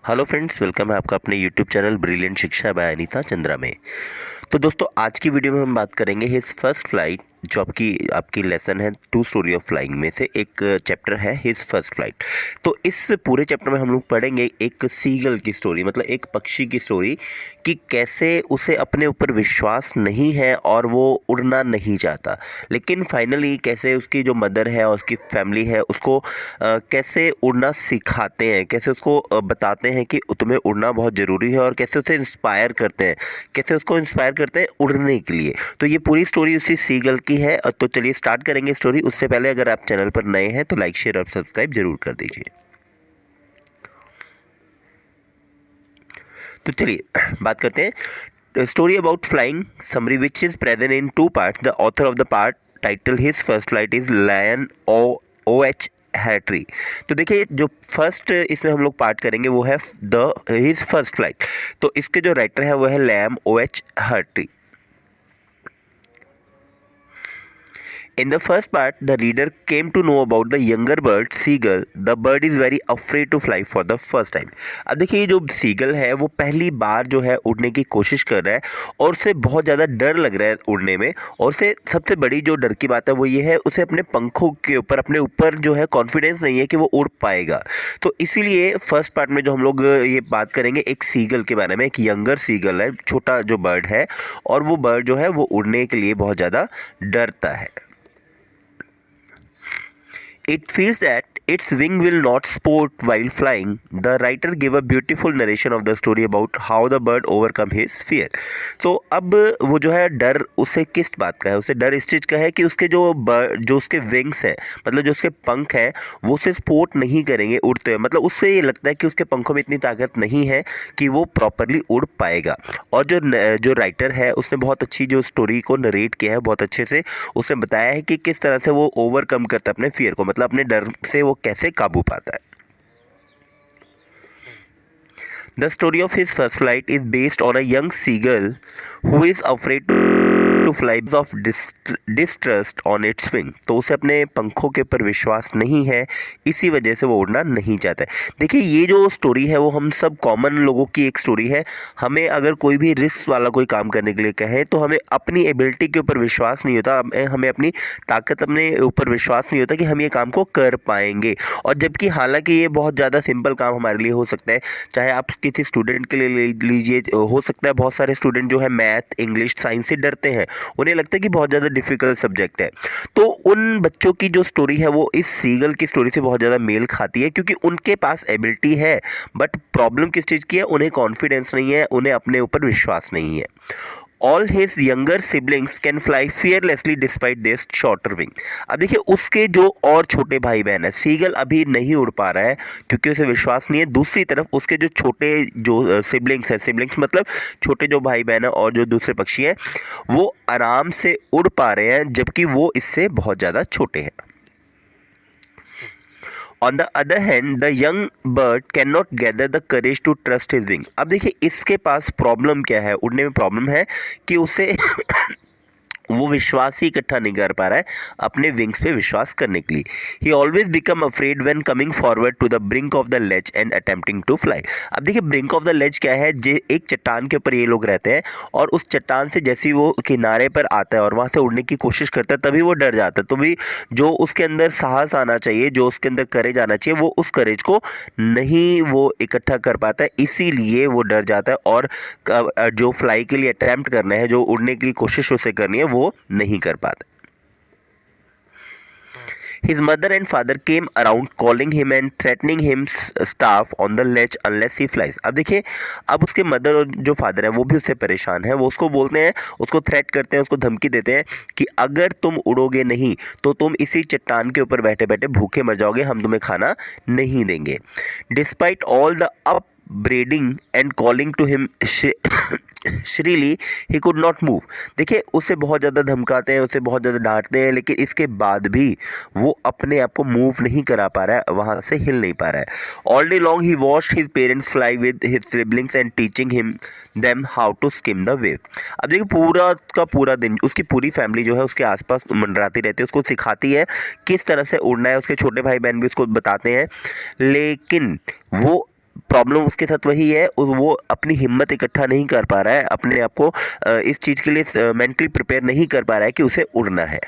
Hello friends, welcome है आपका अपने यूट्यूब चैनल ब्रिलियंट शिक्षा बाय अनीता चंद्रा में। तो दोस्तों, आज की वीडियो में हम बात करेंगे हिज फर्स्ट फ्लाइट, जो आपकी लेसन है टू स्टोरी ऑफ फ्लाइंग में से एक चैप्टर है हिज फर्स्ट फ्लाइट। तो इस पूरे चैप्टर में हम लोग पढ़ेंगे एक सीगल की स्टोरी, मतलब एक पक्षी की स्टोरी, कि कैसे उसे अपने ऊपर विश्वास नहीं है और वो उड़ना नहीं चाहता, लेकिन फाइनली कैसे उसकी जो मदर है और उसकी फैमिली है उसको कैसे उड़ना सिखाते हैं, कैसे उसको बताते हैं कि तुम्हें उड़ना बहुत ज़रूरी है, और कैसे उसे इंस्पायर करते हैं, कैसे उसको इंस्पायर करते हैं उड़ने के लिए। तो ये पूरी स्टोरी उसी सीगल की है। तो चलिए स्टार्ट करेंगे स्टोरी। उससे पहले अगर आप चैनल पर नए हैं तो लाइक, शेयर और सब्सक्राइब जरूर कर दीजिए। तो चलिए बात करते हैं story about flying summary which is present in two parts. The author of the part title his first flight is Liam ओ एच हैट्री। तो देखिए, जो फर्स्ट इसमें हम लोग पार्ट करेंगे वो है द हिज फर्स्ट फ्लाइट। तो इसके जो राइटर है वो है लैम ओ एच हैट्री। In the first part, the reader came to know about the younger bird, seagull. The bird is very afraid to fly for the first time. अब देखिए, ये जो सीगल है वो पहली बार जो है उड़ने की कोशिश कर रहा है और उसे बहुत ज़्यादा डर लग रहा है उड़ने में। और उसे सबसे बड़ी जो डर की बात है वो ये है, उसे अपने पंखों के ऊपर, अपने ऊपर जो है कॉन्फिडेंस नहीं है कि वो उड़ पाएगा। तो इसीलिए फर्स्ट पार्ट में जो हम लोग ये बात करेंगे एक सीगल के बारे में। एक यंगर सीगल है, छोटा जो बर्ड है, और वो बर्ड जो है वो उड़ने के लिए बहुत ज़्यादा डरता है। It feels that its wing will not sport while flying. The writer gave a beautiful narration of the story about how the bird overcome his fear. तो अब वो जो है डर उसे किस बात का है, उसे डर इस चीज़ का है कि उसके जो उसके विंग्स हैं, मतलब जो उसके पंख हैं, वो उसे सपोर्ट नहीं करेंगे उड़ते हुए। मतलब उससे ये लगता है कि उसके पंखों में इतनी ताकत नहीं है कि वो प्रॉपरली उड़ पाएगा। और जो राइटर है उसने बहुत अच्छी जो स्टोरी को नरेट किया है, बहुत अच्छे से उसने बताया है कि किस तरह से वो ओवरकम करता है अपने फियर को, मतलब अपने डर से वो कैसे काबू पाता है। The story of his first flight is based on a young seagull who is afraid to fly because of distrust on its wing। तो उसे अपने पंखों के ऊपर विश्वास नहीं है, इसी वजह से वो उड़ना नहीं चाहता है। देखिए, ये जो स्टोरी है वो हम सब कॉमन लोगों की एक स्टोरी है। हमें अगर कोई भी रिस्क वाला कोई काम करने के लिए कहे तो हमें अपनी एबिलिटी के ऊपर विश्वास नहीं होता, हमें अपनी ताकत, अपने ऊपर विश्वास नहीं होता कि हम ये काम को कर पाएंगे। और जबकि हालांकि ये बहुत ज़्यादा सिंपल काम हमारे लिए हो सकता है। चाहे आप किसी स्टूडेंट के लिए ले लीजिए, हो सकता है बहुत सारे स्टूडेंट जो है मैथ, इंग्लिश, साइंस से डरते हैं, उन्हें लगता है कि बहुत ज़्यादा डिफिकल्ट सब्जेक्ट है। तो उन बच्चों की जो स्टोरी है वो इस सीगल की स्टोरी से बहुत ज़्यादा मेल खाती है, क्योंकि उनके पास एबिलिटी है, बट प्रॉब्लम किस चीज़ की है, उन्हें कॉन्फिडेंस नहीं है, उन्हें अपने ऊपर विश्वास नहीं है। All his younger siblings can fly fearlessly despite their shorter wing। अब देखिए, उसके जो और छोटे भाई बहन है, सीगल अभी नहीं उड़ पा रहा है क्योंकि उसे विश्वास नहीं है। दूसरी तरफ उसके जो छोटे जो सिबलिंग्स हैं, सिबलिंग्स मतलब छोटे जो भाई बहन है और जो दूसरे पक्षी हैं, वो आराम से उड़ पा रहे हैं, जबकि वो इससे बहुत ज़्यादा छोटे हैं। On the other hand, the young bird cannot gather the courage to trust his wing। अब देखिए, इसके पास प्रॉब्लम क्या है, उड़ने में प्रॉब्लम है कि उसे वो विश्वास ही इकट्ठा नहीं कर पा रहा है अपने विंग्स पे विश्वास करने के लिए। He always become afraid when coming forward to the brink of the ledge and attempting to fly. अब देखिए, ब्रिंक ऑफ द लेज क्या है, एक चट्टान के ऊपर ये लोग रहते हैं, और उस चट्टान से जैसे वो किनारे पर आता है और वहाँ से उड़ने की कोशिश करता है, तभी वो डर जाता है। तो भी जो उसके अंदर साहस आना चाहिए, जो उसके अंदर करेज आना चाहिए, वो उस करेज को नहीं वो इकट्ठा कर पाता है, इसीलिए वो डर जाता है और जो फ्लाई के लिए अटैम्प्ट करना है, जो उड़ने की कोशिश उसे करनी है, वो नहीं कर पाता। His mother and father came around calling him and threatening him staff on the ledge unless he flies। अब देखिए, अब उसके मदर और जो फादर हैं वो भी उससे परेशान हैं। वो उसको बोलते हैं, उसको थ्रेट करते हैं, उसको धमकी देते हैं कि अगर तुम उड़ोगे नहीं तो तुम इसी चट्टान के ऊपर बैठे बैठे भूखे मर जाओगे, हम तुम्हें खाना नहीं देंगे। Despite all the upbraiding and calling to him shrilly he could not move. देखिए, उसे बहुत ज़्यादा धमकाते हैं, उसे बहुत ज़्यादा डांटते हैं, लेकिन इसके बाद भी वो अपने आप को मूव नहीं करा पा रहा है, वहाँ से हिल नहीं पा रहा है। All day long he watched his parents fly with his siblings and teaching him them how to skim the wave. अब देखिए, पूरा का पूरा दिन उसकी पूरी फैमिली जो है उसके आसपास मंडराती रहती है, उसको सिखाती है किस तरह से उड़ना है। उसके छोटे भाई बहन भी उसको बताते हैं, लेकिन वो प्रॉब्लम उसके साथ वही है, वो अपनी हिम्मत इकट्ठा नहीं कर पा रहा है, अपने आप को इस चीज़ के लिए मेंटली प्रिपेयर नहीं कर पा रहा है कि उसे उड़ना है।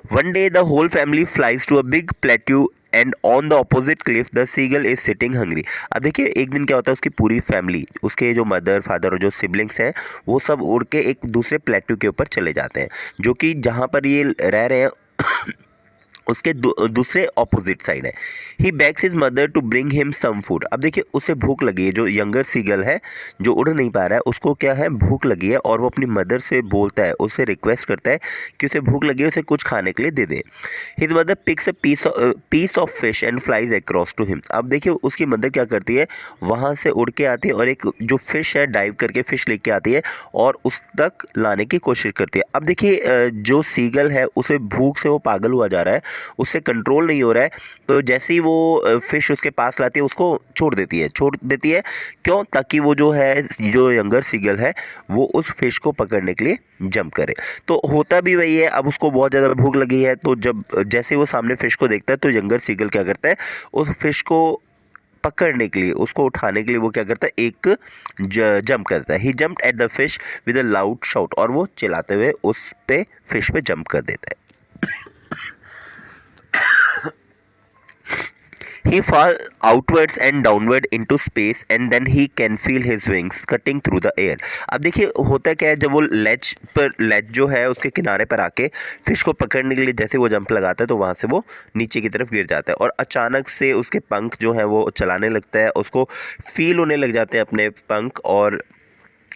One day the whole family flies to a big plateau and on the opposite cliff the seagull is sitting hungry। अब देखिए एक दिन क्या होता है, उसकी पूरी फैमिली, उसके जो मदर फादर और जो सिबलिंग्स हैं वो सब उड़ के एक दूसरे प्लेट्यू के ऊपर चले जाते हैं, जो कि जहाँ पर ये रह रहे हैं उसके दूसरे ऑपोजिट साइड है। He begs his mother to bring him some food. अब देखिए उसे भूख लगी है, जो यंगर सीगल है जो उड़ नहीं पा रहा है उसको क्या है, भूख लगी है, और वो अपनी मदर से बोलता है, उससे रिक्वेस्ट करता है कि उसे भूख लगी है, उसे कुछ खाने के लिए दे दे। His mother picks a piece of fish and flies across to him. अब देखिए उसकी मदर क्या करती है, वहाँ से उड़ के आती है और एक जो फिश है डाइव करके फिश लेके आती है और उस तक लाने की कोशिश करती है। अब देखिए जो सीगल है उसे भूख से वो पागल हुआ जा रहा है, उससे कंट्रोल नहीं हो रहा है, तो जैसे ही वो फिश उसके पास लाती है उसको छोड़ देती है। क्यों? ताकि वो जो है, जो यंगर सीगल है वो उस फिश को पकड़ने के लिए जंप करे। तो होता भी वही है, अब उसको बहुत ज़्यादा भूख लगी है, तो जब जैसे वो सामने फिश को देखता है तो यंगर सीगल क्या करता है, उस फिश को पकड़ने के लिए, उसको उठाने के लिए वो क्या करता है, एक जंप करता है। He jumped at the fish with a loud shout, और वो चिल्लाते हुए उस पे फिश पे जंप कर देता है। He fall outwards and downward into space and then he can feel his wings cutting through the air। अब देखिए होता क्या है, जब वो लेज जो है उसके किनारे पर आके फिश को पकड़ने के लिए जैसे वो जंप लगाता है तो वहाँ से वो नीचे की तरफ गिर जाता है, और अचानक से उसके पंख जो हैं वो चलाने लगता है, उसको फील होने लग जाते हैं अपने पंख, और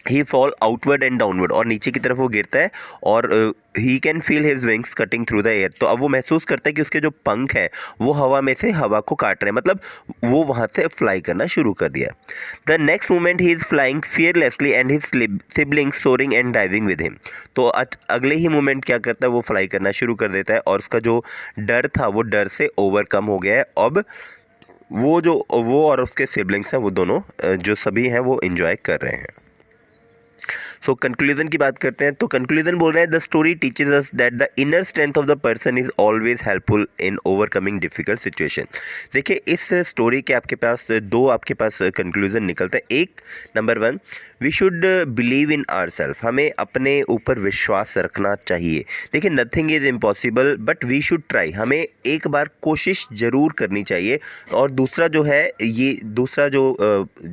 ही फॉल आउटवर्ड एंड डाउनवर्ड, और नीचे की तरफ वो गिरता है, और he can feel his wings cutting through the air. तो अब वो महसूस करता है कि उसके जो पंख हैं वो हवा में से हवा को काट रहे हैं, मतलब वो वहाँ से फ्लाई करना शुरू कर दिया। The next moment he is flying fearlessly and his siblings soaring and diving with him. तो अगले ही मोमेंट क्या करता है, वो फ्लाई करना शुरू कर देता है, और उसका जो डर था वो डर से ओवरकम हो गया है। अब वो और उसके सिबलिंग्स हैं वो दोनों जो सभी हैं वो इंजॉय कर रहे हैं। सो कंक्लूजन की बात करते हैं, तो कंक्लूजन बोल रहे हैं the story teaches us that the inner strength of the person is always helpful in overcoming difficult situation. देखिए इस स्टोरी के आपके पास कंक्लूजन निकलता है। एक, number 1, we should believe in our self, हमें अपने ऊपर विश्वास रखना चाहिए। देखिए nothing is impossible but we should try, हमें एक बार कोशिश ज़रूर करनी चाहिए। और दूसरा जो है, ये दूसरा जो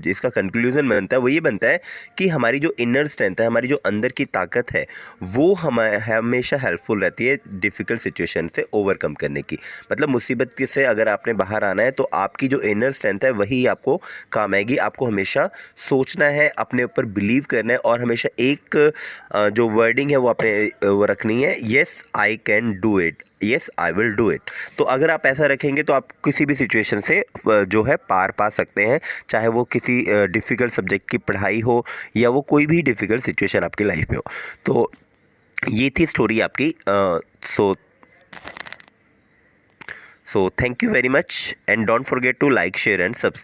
इसका कंक्लूजन बनता है वो ये बनता है कि हमारी जो इनर स्ट्रेंथ है, हमारी जो अंदर की ताकत है, वो हमेशा हेल्पफुल रहती है डिफ़िकल्ट सिचुएशन से ओवरकम करने की। मतलब मुसीबत से अगर आपने बाहर आना है तो आपकी जो इनर स्ट्रेंथ है वही आपको काम आएगी। आपको हमेशा सोचना है, अपने ऊपर बिलीव करना है, और हमेशा एक जो वर्डिंग है वो वो रखनी है, yes I can do it, yes I will do it. तो अगर आप ऐसा रखेंगे तो आप किसी भी सिचुएशन से जो है पार पा सकते हैं, चाहे वो किसी डिफ़िकल्ट सब्जेक्ट की पढ़ाई हो या वो कोई भी डिफ़िकल्ट सिचुएशन आपकी लाइफ में हो। तो ये थी स्टोरी आपकी। So thank you very much and don't forget to like share and subscribe.